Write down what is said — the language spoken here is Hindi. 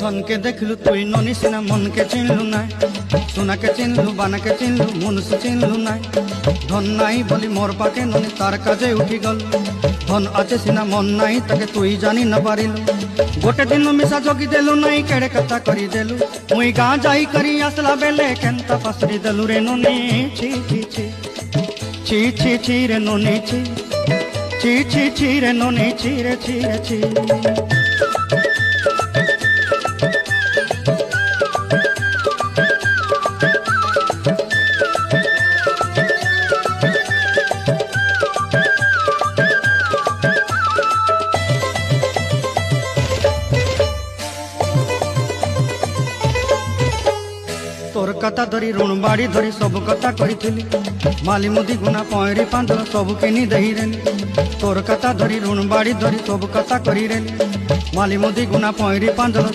धन के देखलु तुई ननी सिना मन के चिन्हलु नाय सोना के चिन्हलु बाना के चिन्हलु मुनुष चिन्हलु नाय धन नाई बोली मोर पाके ननी तार काजे उठी गल धन आचे सिना मन नाई ताके तुई जानी न पारिलु गोटे दिन मिसा जोगी देलु नाई केड़े कथा करी देलु मुई गाँ जाई करी आसला बेले केंता पसरी देलु रे ननी छी छी छी छी छी छी रे ननी छी छी छी छी रे ननी छी रे छी रे छी तोर कथा धरी ऋण बाड़ी धरी सब कथा करी माली मुदी गुना पयरी पांदल सब किनी दही रेली तोर कथा धरी ऋण बाड़ी धरी सब कथा करी रेली माली मुदी गुना पयरी पांदल।